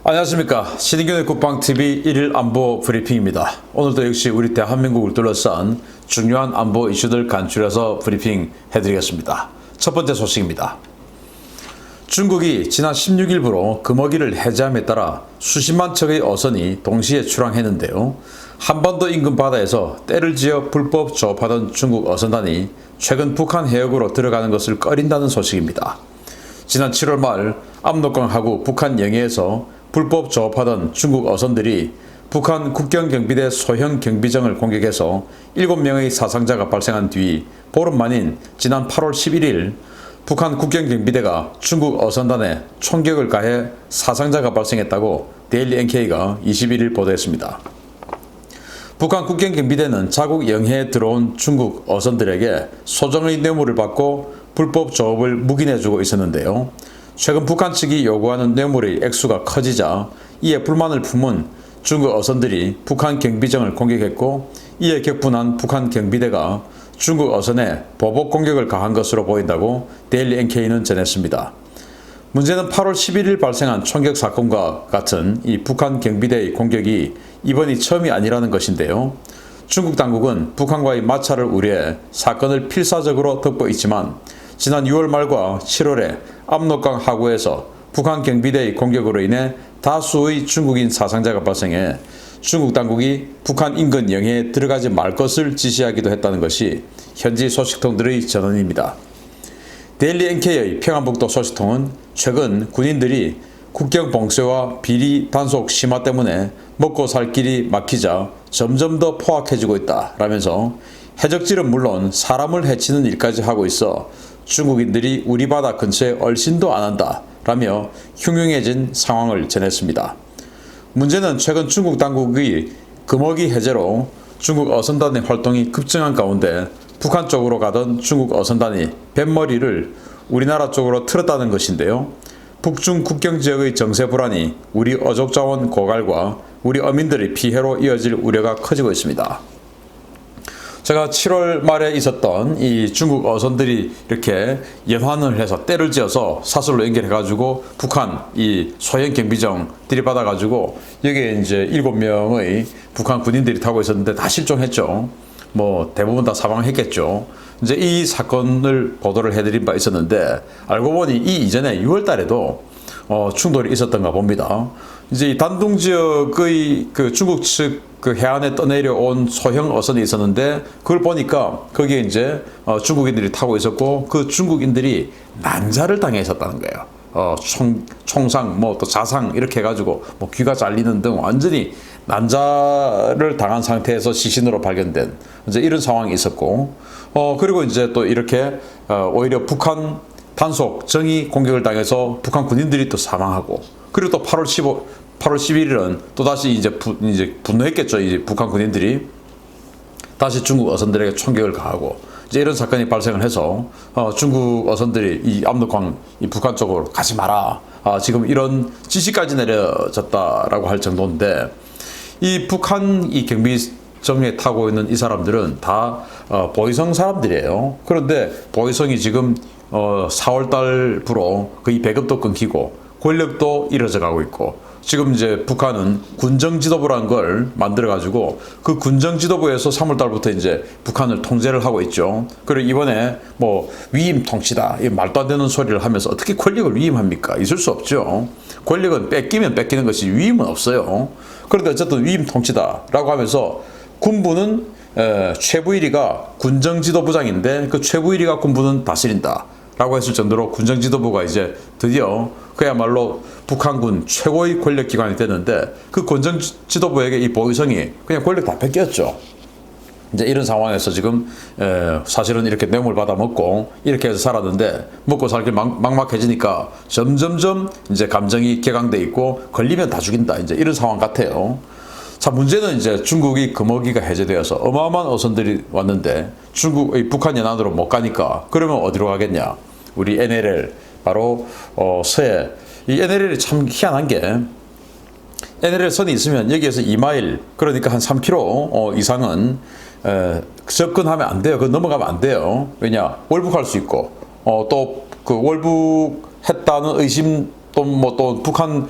안녕하십니까. 신인균의 국방TV 1일 안보 브리핑입니다. 오늘도 역시 우리 대한민국을 둘러싼 중요한 안보 이슈들 간추려서 브리핑 해드리겠습니다. 첫 번째 소식입니다. 중국이 지난 16일부로 금어기를 해제함에 따라 수십만 척의 어선이 동시에 출항했는데요. 한반도 인근 바다에서 때를 지어 불법 조업하던 중국 어선단이 최근 북한 해역으로 들어가는 것을 꺼린다는 소식입니다. 지난 7월 말 압록강 하구 북한 영해에서 불법 조업하던 중국 어선들이 북한 국경경비대 소형 경비정을 공격해서 7명의 사상자가 발생한 뒤 보름 만인 지난 8월 11일 북한 국경경비대가 중국 어선단에 총격을 가해 사상자가 발생했다고 데일리 NK가 21일 보도했습니다. 북한 국경경비대는 자국 영해에 들어온 중국 어선들에게 소정의 뇌물을 받고 불법 조업을 묵인해주고 있었는데요. 최근 북한 측이 요구하는 뇌물의 액수가 커지자 이에 불만을 품은 중국 어선들이 북한 경비정을 공격했고, 이에 격분한 북한 경비대가 중국 어선에 보복 공격을 가한 것으로 보인다고 데일리 NK는 전했습니다. 문제는 8월 11일 발생한 총격 사건과 같은 이 북한 경비대의 공격이 이번이 처음이 아니라는 것인데요. 중국 당국은 북한과의 마찰을 우려해 사건을 필사적으로 덮고 있지만 지난 6월 말과 7월에 압록강 하구에서 북한 경비대의 공격으로 인해 다수의 중국인 사상자가 발생해 중국 당국이 북한 인근 영해에 들어가지 말 것을 지시하기도 했다는 것이 현지 소식통들의 전언입니다. 데일리 NK의 평안북도 소식통은 최근 군인들이 국경 봉쇄와 비리 단속 심화 때문에 먹고 살 길이 막히자 점점 더 포악해지고 있다라면서 해적질은 물론 사람을 해치는 일까지 하고 있어 중국인들이 우리 바다 근처에 얼씬도 안 한다라며 흉흉해진 상황을 전했습니다. 문제는 최근 중국 당국의 금어기 해제로 중국 어선단의 활동이 급증한 가운데 북한 쪽으로 가던 중국 어선단이 뱃머리를 우리나라 쪽으로 틀었다는 것인데요. 북중 국경지역의 정세 불안이 우리 어족자원 고갈과 우리 어민들의 피해로 이어질 우려가 커지고 있습니다. 제가 7월 말에 있었던 이 중국 어선들이 이렇게 연환을 해서 때를 지어서 사설로 연결해가지고 북한 이 소형 경비정 들이받아가지고 여기에 이제 7명의 북한 군인들이 타고 있었는데 다 실종했죠. 뭐 대부분 다 사망했겠죠. 이제 이 사건을 보도를 해드린 바 있었는데 알고 보니 이 이전에 6월 달에도 충돌이 있었던가 봅니다. 이제 이 단둥 지역의 그 중국 측 그 해안에 떠내려온 소형 어선이 있었는데 그걸 보니까 거기에 이제 중국인들이 타고 있었고 그 중국인들이 난자를 당해 있었다는 거예요. 총상 뭐 또 자상 이렇게 해가지고 뭐 귀가 잘리는 등 완전히 난자를 당한 상태에서 시신으로 발견된 이제 이런 상황이 있었고, 그리고 이제 또 이렇게 오히려 북한 단속 정의 공격을 당해서 북한 군인들이 또 사망하고, 그리고 또 8월 11일은 또다시 이제 분노했겠죠. 이제 북한 군인들이 다시 중국 어선들에게 총격을 가하고, 이제 이런 사건이 발생을 해서 중국 어선들이 이 압록강 이 북한 쪽으로 가지 마라. 지금 이런 지시까지 내려졌다라고 할 정도인데, 이 북한 이 경비정에 타고 있는 이 사람들은 다 보위성 사람들이에요. 그런데 보위성이 지금 4월 달부로 거의 배급도 끊기고 권력도 잃어져 가고 있고, 지금 이제 북한은 군정지도부라는 걸 만들어가지고 그 군정지도부에서 3월 달부터 이제 북한을 통제를 하고 있죠. 그리고 이번에 뭐 위임 통치다 이 말도 안 되는 소리를 하면서 어떻게 권력을 위임합니까? 있을 수 없죠. 권력은 뺏기면 뺏기는 것이 위임은 없어요. 그런데 어쨌든 위임 통치다라고 하면서 군부는 최부 1위가 군정지도부장인데 그 최부 1위가 군부는 다스린다 라고 했을 정도로 군정지도부가 이제 드디어 그야말로 북한군 최고의 권력기관이 됐는데, 그 군정지도부에게 이 보위성이 그냥 권력 다 뺏겼죠. 이제 이런 상황에서 지금 사실은 이렇게 뇌물 받아 먹고 이렇게 해서 살았는데, 먹고 살기 막막해지니까 점점점 이제 감정이 격앙돼 있고 걸리면 다 죽인다, 이제 이런 상황 같아요. 자, 문제는 이제 중국이 금어기가 해제되어서 어마어마한 어선들이 왔는데 중국의 북한 연안으로 못 가니까 그러면 어디로 가겠냐? 우리 NLL 바로 서해, 이 NLL이 참 희한한 게 NLL 선이 있으면 여기에서 2마일, 그러니까 한 3km 이상은 접근하면 안 돼요. 그 넘어가면 안 돼요. 왜냐? 월북할 수 있고 또 그 월북했다는 의심 또 북한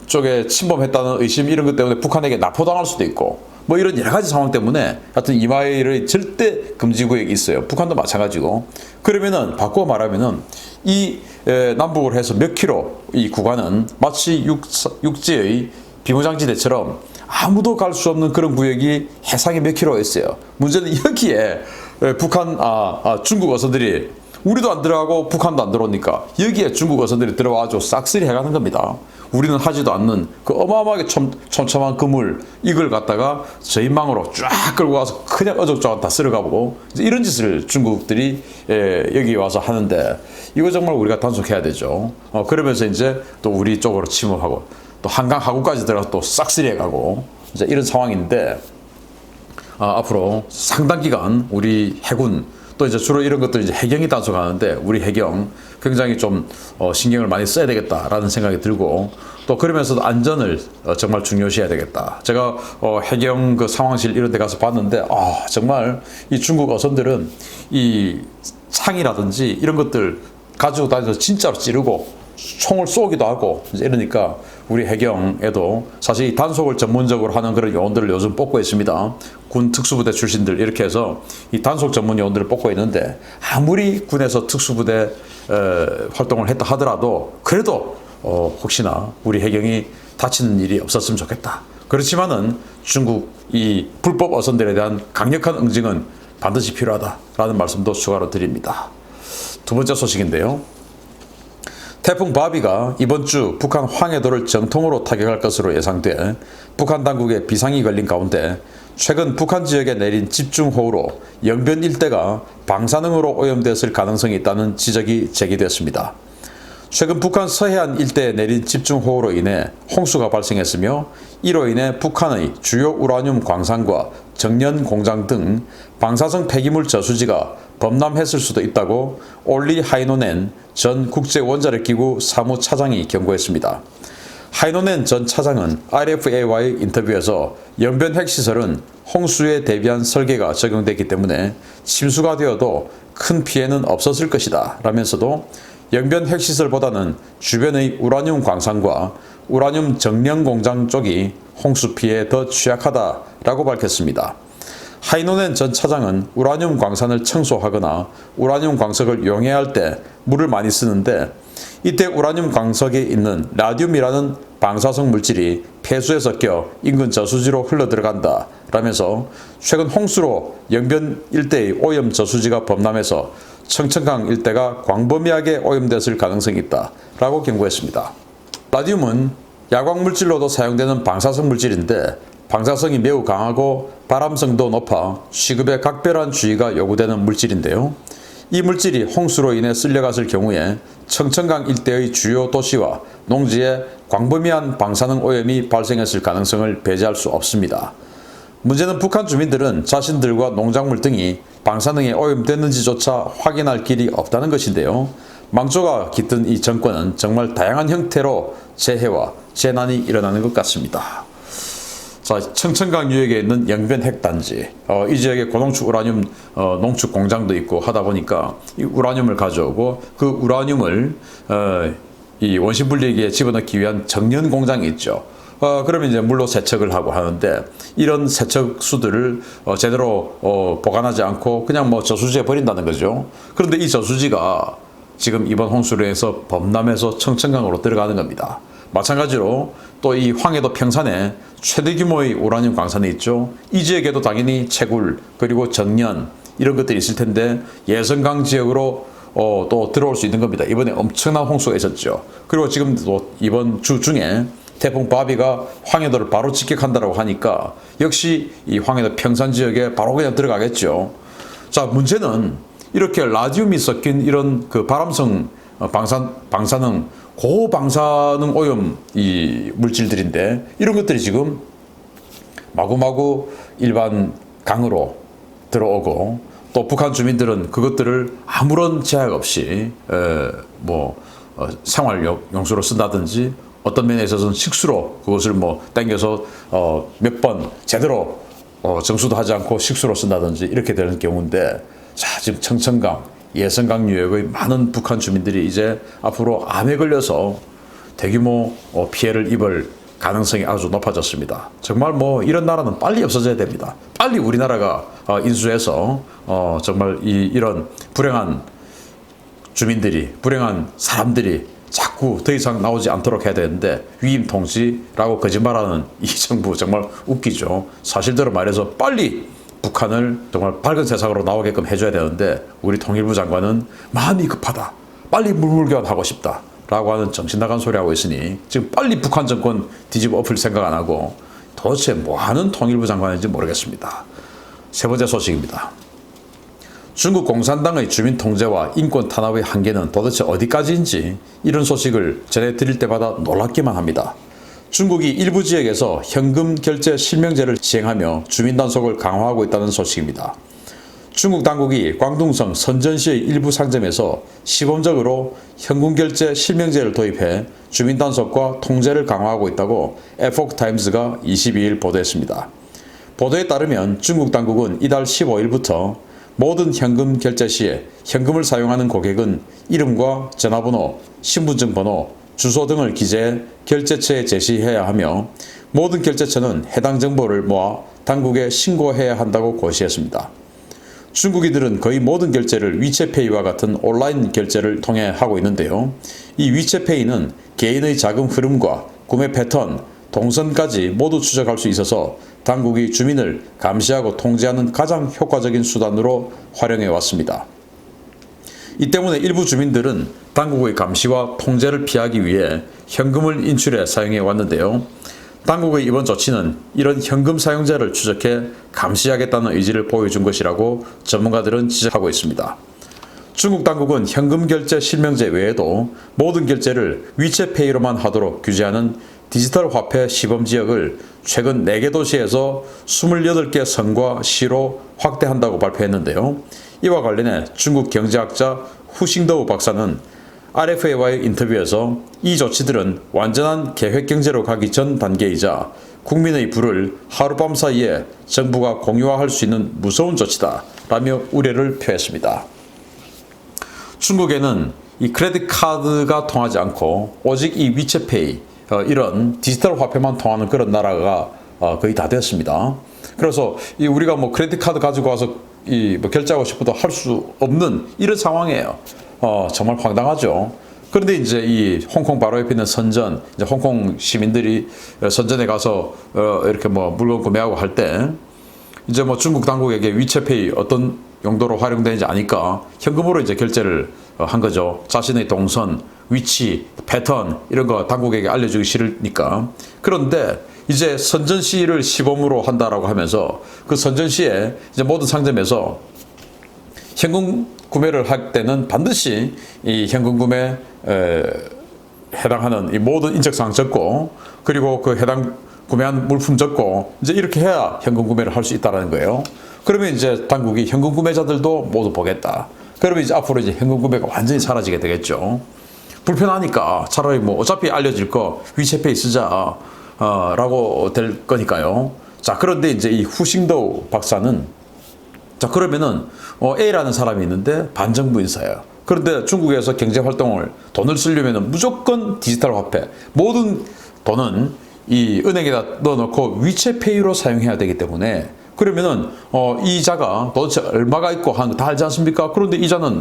쪽에 침범했다는 의심 이런 것 때문에 북한에게 납포당할 수도 있고 뭐 이런 여러 가지 상황 때문에 하여튼 이마일의 절대 금지 구역이 있어요. 북한도 마찬가지고. 그러면은 바꿔 말하면은 이 남북을 해서 몇 킬로 이 구간은 마치 육지의 비무장지대처럼 아무도 갈 수 없는 그런 구역이 해상에 몇 킬로가 있어요. 문제는 여기에 북한 중국 어선들이 우리도 안 들어가고 북한도 안 들어오니까 여기에 중국 어선들이 들어와가지고 싹쓸이 해가는 겁니다. 우리는 하지도 않는 그 어마어마하게 촘촘한 그물 이걸 갖다가 저희 망으로 쫙 끌고 가서 그냥 어적저적 다 쓸어가보고 이런 짓을 중국들이 여기 와서 하는데 이거 정말 우리가 단속해야 되죠. 그러면서 이제 또 우리 쪽으로 침범하고 또 한강 하구까지 들어가서 또 싹쓸이 해가고 이제 이런 상황인데 앞으로 상당 기간 우리 해군 또 이제 주로 이런 것들 이제 해경이 단속하는데 우리 해경 굉장히 좀 신경을 많이 써야 되겠다라는 생각이 들고 또 그러면서도 안전을 정말 중요시해야 되겠다. 제가 해경 그 상황실 이런 데 가서 봤는데 정말 이 중국 어선들은 이 창이라든지 이런 것들 가지고 다니면서 진짜로 찌르고 총을 쏘기도 하고 이러니까 우리 해경에도 사실 이 단속을 전문적으로 하는 그런 요원들을 요즘 뽑고 있습니다. 군 특수부대 출신들 이렇게 해서 이 단속 전문 요원들을 뽑고 있는데 아무리 군에서 특수부대 활동을 했다 하더라도 그래도 혹시나 우리 해경이 다치는 일이 없었으면 좋겠다. 그렇지만은 중국 이 불법 어선들에 대한 강력한 응징은 반드시 필요하다라는 말씀도 추가로 드립니다. 두 번째 소식인데요. 태풍 바비가 이번 주 북한 황해도를 정통으로 타격할 것으로 예상돼 북한 당국에 비상이 걸린 가운데 최근 북한 지역에 내린 집중호우로 영변 일대가 방사능으로 오염됐을 가능성이 있다는 지적이 제기됐습니다. 최근 북한 서해안 일대에 내린 집중호우로 인해 홍수가 발생했으며 이로 인해 북한의 주요 우라늄 광산과 정년 공장 등 방사성 폐기물 저수지가 범람했을 수도 있다고 올리 하이노넨 전 국제원자력기구 사무차장이 경고했습니다. 하이노넨 전 차장은 RFA와의 인터뷰에서 영변 핵시설은 홍수에 대비한 설계가 적용됐기 때문에 침수가 되어도 큰 피해는 없었을 것이다 라면서도 영변 핵시설보다는 주변의 우라늄 광산과 우라늄 정령 공장 쪽이 홍수 피해에 더 취약하다라고 밝혔습니다. 하이노넨 전 차장은 우라늄 광산을 청소하거나 우라늄 광석을 용해할 때 물을 많이 쓰는데 이때 우라늄 광석에 있는 라듐이라는 방사성 물질이 폐수에 섞여 인근 저수지로 흘러들어간다 라면서 최근 홍수로 영변 일대의 오염 저수지가 범람해서 청천강 일대가 광범위하게 오염됐을 가능성이 있다 라고 경고했습니다. 라듐은 야광물질로도 사용되는 방사성 물질인데 방사성이 매우 강하고 발암성도 높아 취급에 각별한 주의가 요구되는 물질인데요. 이 물질이 홍수로 인해 쓸려갔을 경우에 청천강 일대의 주요 도시와 농지에 광범위한 방사능 오염이 발생했을 가능성을 배제할 수 없습니다. 문제는 북한 주민들은 자신들과 농작물 등이 방사능에 오염됐는지조차 확인할 길이 없다는 것인데요. 망조가 깃든 이 정권은 정말 다양한 형태로 재해와 재난이 일어나는 것 같습니다. 자, 청천강 유역에 있는 영변 핵단지, 이 지역에 고농축 우라늄 농축 공장도 있고 하다 보니까 이 우라늄을 가져오고 그 우라늄을 이 원심 분리기에 집어넣기 위한 정년 공장이 있죠. 그러면 이제 물로 세척을 하고 하는데 이런 세척수들을 제대로 보관하지 않고 그냥 뭐 저수지에 버린다는 거죠. 그런데 이 저수지가 지금 이번 홍수로 해서 범람해서 청천강으로 들어가는 겁니다. 마찬가지로 또 이 황해도 평산에 최대 규모의 우라늄 광산이 있죠. 이 지역에도 당연히 채굴 그리고 정년 이런 것들이 있을 텐데 예성강 지역으로 또 들어올 수 있는 겁니다. 이번에 엄청난 홍수가 있었죠. 그리고 지금 또 이번 주 중에 태풍 바비가 황해도를 바로 직격한다고 하니까 역시 이 황해도 평산 지역에 바로 그냥 들어가겠죠. 자, 문제는 이렇게 라듐이 섞인 이런 그 발암성 방사능 고방사능 오염 이 물질들인데 이런 것들이 지금 마구마구 일반 강으로 들어오고 또 북한 주민들은 그것들을 아무런 제약 없이 생활 용수로 쓴다든지 어떤 면에 있어서는 식수로 그것을 뭐 땡겨서 몇 번 제대로 정수도 하지 않고 식수로 쓴다든지 이렇게 되는 경우인데 자, 지금 청천강 예성강 유역의 많은 북한 주민들이 이제 앞으로 암에 걸려서 대규모 피해를 입을 가능성이 아주 높아졌습니다. 정말 뭐 이런 나라는 빨리 없어져야 됩니다. 빨리 우리나라가 인수해서 정말 이런 불행한 주민들이, 불행한 사람들이 자꾸 더 이상 나오지 않도록 해야 되는데, 위임 통치라고 거짓말하는 이 정부 정말 웃기죠. 사실대로 말해서 빨리 북한을 정말 밝은 세상으로 나오게끔 해줘야 되는데, 우리 통일부 장관은 마음이 급하다, 빨리 물물교환하고 싶다 라고 하는 정신 나간 소리 하고 있으니 지금 빨리 북한 정권 뒤집어 엎을 생각 안 하고 도대체 뭐 하는 통일부 장관인지 모르겠습니다. 세 번째 소식입니다. 중국 공산당의 주민 통제와 인권 탄압의 한계는 도대체 어디까지인지 이런 소식을 전해드릴 때마다 놀랍기만 합니다. 중국이 일부 지역에서 현금 결제 실명제를 시행하며 주민 단속을 강화하고 있다는 소식입니다. 중국 당국이 광둥성 선전시의 일부 상점에서 시범적으로 현금 결제 실명제를 도입해 주민 단속과 통제를 강화하고 있다고 에포크 타임스가 22일 보도했습니다. 보도에 따르면 중국 당국은 이달 15일부터 모든 현금 결제 시에 현금을 사용하는 고객은 이름과 전화번호, 신분증 번호, 주소 등을 기재해 결제처에 제시해야 하며, 모든 결제처는 해당 정보를 모아 당국에 신고해야 한다고 고시했습니다. 중국인들은 거의 모든 결제를 위챗페이와 같은 온라인 결제를 통해 하고 있는데요. 이 위챗페이는 개인의 자금 흐름과 구매 패턴, 동선까지 모두 추적할 수 있어서 당국이 주민을 감시하고 통제하는 가장 효과적인 수단으로 활용해 왔습니다. 이 때문에 일부 주민들은 당국의 감시와 통제를 피하기 위해 현금을 인출해 사용해 왔는데요. 당국의 이번 조치는 이런 현금 사용자를 추적해 감시하겠다는 의지를 보여준 것이라고 전문가들은 지적하고 있습니다. 중국 당국은 현금 결제 실명제 외에도 모든 결제를 위챗페이로만 하도록 규제하는 디지털 화폐 시범 지역을 최근 4개 도시에서 28개 성과 시로 확대한다고 발표했는데요. 이와 관련해 중국 경제학자 후싱더우 박사는 RFA와의 인터뷰에서 이 조치들은 완전한 계획 경제로 가기 전 단계이자 국민의 부를 하룻밤 사이에 정부가 공유화할 수 있는 무서운 조치다 라며 우려를 표했습니다. 중국에는 이 크레딧 카드가 통하지 않고 오직 이 위챗페이, 이런 디지털 화폐만 통하는 그런 나라가 거의 다 됐습니다. 그래서 우리가 뭐 크레딧 카드 가지고 와서 뭐 결제하고 싶어도 할 수 없는 이런 상황이에요. 정말 황당하죠. 그런데 이제 이 홍콩 바로 옆에 있는 선전, 이제 홍콩 시민들이 선전에 가서 이렇게 뭐 물건 구매하고 할 때 이제 뭐 중국 당국에게 위챗페이 어떤 용도로 활용되는지 아니까 현금으로 이제 결제를 한 거죠. 자신의 동선, 위치, 패턴 이런 거 당국에게 알려주기 싫으니까. 그런데 이제 선전시를 시범으로 한다라고 하면서 그 선전시에 이제 모든 상점에서 현금 구매를 할 때는 반드시 이 현금 구매에 해당하는 이 모든 인적사항 적고, 그리고 그 해당 구매한 물품 적고, 이제 이렇게 해야 현금 구매를 할 수 있다는 거예요. 그러면 이제 당국이 현금 구매자들도 모두 보겠다. 그러면 이제 앞으로 이제 현금 구매가 완전히 사라지게 되겠죠. 불편하니까 차라리 뭐 어차피 알려질 거 위챗페이 쓰자 라고 될 거니까요. 자, 그런데 이제 이 후싱도우 박사는, 자, 그러면은 A라는 사람이 있는데 반정부 인사예요. 그런데 중국에서 경제 활동을 돈을 쓰려면 무조건 디지털 화폐, 모든 돈은 이 은행에다 넣어놓고 위챗페이로 사용해야 되기 때문에, 그러면은 이자가 도대체 얼마가 있고 하는 거 다 알지 않습니까? 그런데 이자는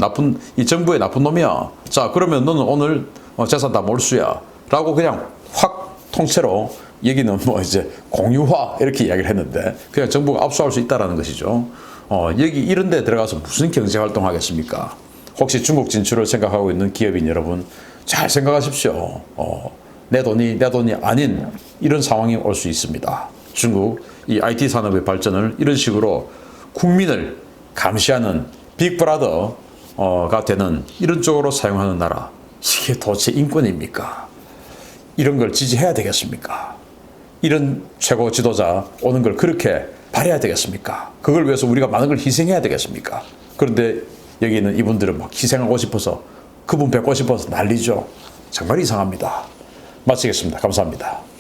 이 정부의 나쁜 놈이야. 자, 그러면 너는 오늘 재산 다 몰수야 라고 그냥 확 통째로, 여기는 뭐 이제 공유화 이렇게 이야기를 했는데 그냥 정부가 압수할 수 있다라는 것이죠. 여기 이런 데 들어가서 무슨 경제 활동 하겠습니까? 혹시 중국 진출을 생각하고 있는 기업인 여러분 잘 생각하십시오. 내 돈이 아닌 이런 상황이 올 수 있습니다. 중국 이 IT 산업의 발전을 이런 식으로 국민을 감시하는 빅브라더가 되는 이런 쪽으로 사용하는 나라, 이게 도대체 인권입니까? 이런 걸 지지해야 되겠습니까? 이런 최고 지도자 오는 걸 그렇게 바라야 되겠습니까? 그걸 위해서 우리가 많은 걸 희생해야 되겠습니까? 그런데 여기 있는 이분들은 막 희생하고 싶어서, 그분 뵙고 싶어서 난리죠. 정말 이상합니다. 마치겠습니다. 감사합니다.